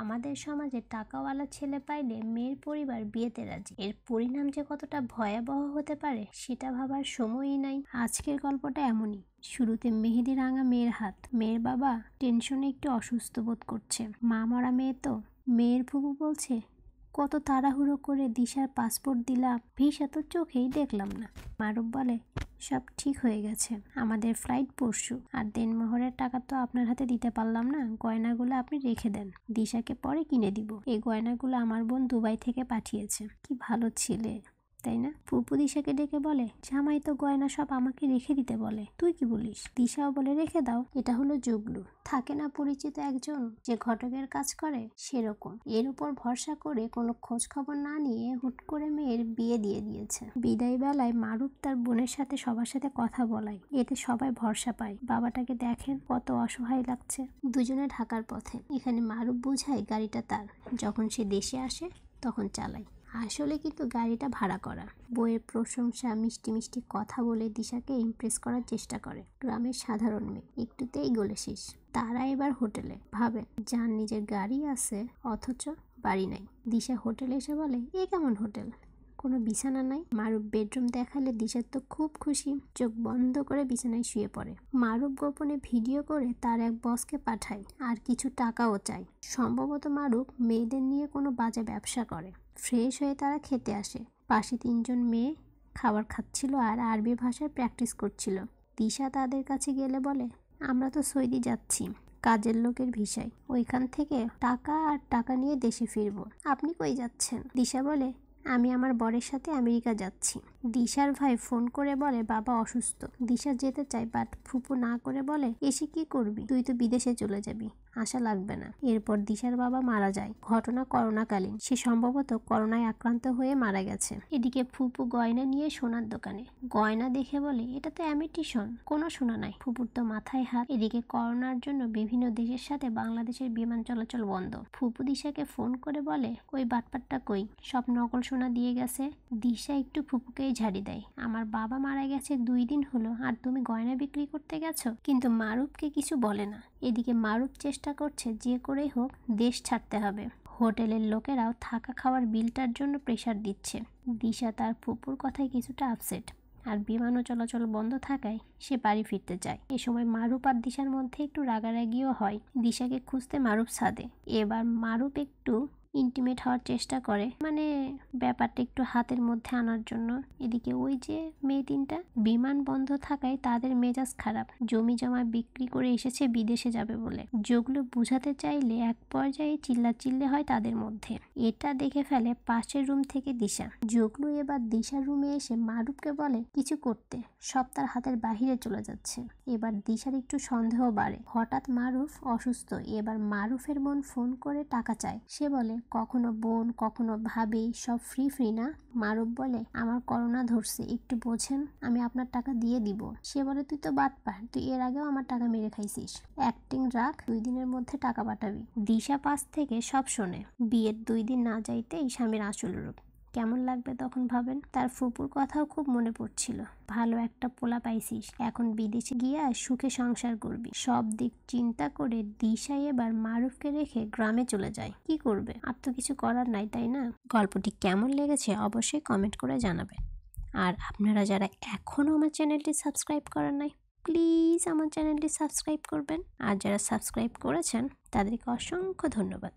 আমাদের সমাজে টাকাওয়ালা ছেলে পাইলে মেয়ের পরিবার বিয়েতে রাজি। এর পরিণাম যে কতটা ভয়াবহ হতে পারে সেটা ভাবার সময়ই নাই। আজকের গল্পটা এমনই। শুরুতে মেহেদি রাঙা মেয়ের হাত। মেয়ের বাবা টেনশনে একটু অসুস্থ বোধ করছে। মা মরা মেয়ে তো। মেয়ের ফুপু বলছে, কত তাড়াহুড়ো করে দিশার পাসপোর্ট দিলাম, ভিসা তো চোখেই দেখলাম না। মারুফ বলে, সব ঠিক হয়ে গেছে, আমাদের ফ্লাইট পরশু, আর দেনমোহরের টাকা তো আপনার হাতে দিতে পারলাম না। গয়নাগুলো আপনি রেখে দেন, দিশাকে পরে কিনে দিব। এই গয়নাগুলো আমার বোন দুবাই থেকে পাঠিয়েছে। কি ভালো ছিলে, তাই না? ফুপু দিশাকে ডেকে বলে, জামাই তো গয়না সব আমাকে রেখে দিতে বলে, তুই কি বলিস? দিশাও বলে, রেখে দাও। এটা হলো জুগলু। থাকে না পরিচিত একজন যে ঘটকের কাজ করে, সেরকম। এর উপর ভরসা করে কোনো খোঁজ খবর না নিয়ে হুট করে মেয়ের বিয়ে দিয়ে দিয়েছে। বিদায় বেলায় মারুফ তার বোনের সাথে সবার সাথে কথা বলায়, এতে সবাই ভরসা পায়। বাবাটাকে দেখেন কত অসহায় লাগছে। দুজনে ঢাকার পথে। এখানে মারুফ বুঝায় গাড়িটা তার, যখন সে দেশে আসে তখন চালায়। আসলে কিন্তু গাড়িটা ভাড়া করা। বইয়ের প্রশংসা, মিষ্টি মিষ্টি কথা বলে দিশাকে ইমপ্রেস করার চেষ্টা করে। গ্রামের সাধারণ মেয়ে, একটুতেই গলে শেষ। তারা এবার হোটেলে। ভাবে যার নিজের গাড়ি আছে অথচ বাড়ি নাই। দিশা হোটেলে এসে বলে, এ কেমন হোটেল, কোনো বিছানা নাই। মারুফ বেডরুম দেখালে দিশার তো খুব খুশি। চোখ বন্ধ করে বিছানায় শুয়ে পড়ে। মারুফ গোপনে ভিডিও করে তার এক বসকে পাঠায়, আর কিছু টাকাও চায়। সম্ভবত মারুফ মেয়েদের নিয়ে কোনো বাজে ব্যবসা করে। ফ্রেশ হয়ে তারা খেতে আসে। পাশে তিনজন মেয়ে খাবার খাচ্ছিল আর আরবি ভাষায় প্র্যাকটিস করছিল। দিশা তাদের কাছে গেলে বলে, আমরা তো সৌদি যাচ্ছি কাজের লোকের ভিসায়, ওইখান থেকে টাকা আর টাকা নিয়ে দেশে ফিরবো। আপনি কই যাচ্ছেন? দিশা বলে, আমি আমার বরের সাথে আমেরিকা যাচ্ছি। দিশার ভাই ফোন করে বলে, বাবা অসুস্থ। দিশা যেতে চায়, বাট ফুপু না করে বলে, এসে কি করবি, তুই তো বিদেশে চলে যাবি, আশা লাগবে না। এরপর দিশার বাবা মারা যায়। ঘটনা করোনাকালীন। সে সম্ভবত করোনায় আক্রান্ত হয়ে মারা গেছে। এদিকে ফুপু গয়না নিয়ে সোনার দোকানে। গয়না দেখে বলে, এটা তো অ্যামিটিশন, কোনো সোনা নাই। ফুপুর তো মাথায় হাত। এদিকে করোনার জন্য বিভিন্ন দেশের সাথে বাংলাদেশের বিমান চলাচল বন্ধ। ফুপু দিশাকে ফোন করে বলে, ওই বাটপাটটা কই, সব নকল সোনা দিয়ে গেছে। দিশা একটু ফুপুকেই ঝাড়ি দেয়, আমার বাবা মারা গেছে 2 দিন হলো, আর তুমি গয়না বিক্রি করতে গেছো। কিন্তু মারুফকে কিছু বলে না। এদিকে মারুফ চেষ্টা করছে যে করেই হোক দেশ ছাড়তে হবে। হোটেলের লোকেরাও থাকা খাওয়ার বিলটার জন্য প্রেশার দিচ্ছে। দিশা তার ফুপুর কথায় কিছুটা আপসেট, আর বিমানও চলাচল বন্ধ থাকায় সে বাড়ি ফিরতে চায়। এ সময় মারুফ আর দিশার মধ্যে একটু রাগারাগিও হয়। দিশাকে খুঁজতে মারুফ ছাদে। এবার মারুফ একটু ইন্টিমেট হওয়ার চেষ্টা করে, মানে ব্যাপারটা একটু হাতের মধ্যে আনার জন্য। এদিকে ওই যে মেয়ে তিনটা, বিমান বন্ধ থাকায় তাদের মেজাজ খারাপ। জমি জমা বিক্রি করে এসেছে বিদেশে যাবে বলে। যেগুলো বুঝাতে চাইলে এক পর্যায়ে চিল্লাচিল্লি হয় তাদের মধ্যে। এটা দেখে ফেলে পাশের রুম থেকে দিশা। জগলু এবার দিশার রুমে এসে মারুফকে বলে কিছু করতে, সব তার হাতের বাহিরে চলে যাচ্ছে। এবার দিশার একটু সন্দেহ বাড়ে। হঠাৎ মারুফ অসুস্থ। এবার মারুফের বোন ফোন করে টাকা চায়। সে বলে, কখনো বোন কখনো ভাবি, সব ফ্রি না। মারুফ বলে, আমার করোনা ধরছে, একটু বোঝেন, আমি আপনার টাকা দিয়ে দিব। সে বলে, তুই তো বাটপার, তুই এর আগেও আমার টাকা মেরে খাইছিস। অ্যাক্টিং রাখ, 2 দিনের মধ্যে টাকা পাঠাবি। দিশা পাশ থেকে সব শোনে। বিয়ের 2 দিন না যাইতেই স্বামীর আসল রূপ কেমন লাগবে তখন ভাবেন। তার ফুপুর কথাও খুব মনে পড়ছিল। ভালো একটা পোলা পাইছিস, এখন বিদেশে গিয়া সুখে সংসার করবি। সব দিক চিন্তা করে দিশা এবার মারুফকে রেখে গ্রামে চলে যায়। কি করবে, আর তো কিছু করার নাই, তাই না? গল্পটি কেমন লেগেছে অবশ্যই কমেন্ট করে জানাবেন। আর আপনারা যারা এখনও আমার চ্যানেলটি সাবস্ক্রাইব করেন নাই, প্লিজ আমার চ্যানেলটি সাবস্ক্রাইব করবেন। আর যারা সাবস্ক্রাইব করেছেন তাদেরকে অসংখ্য ধন্যবাদ।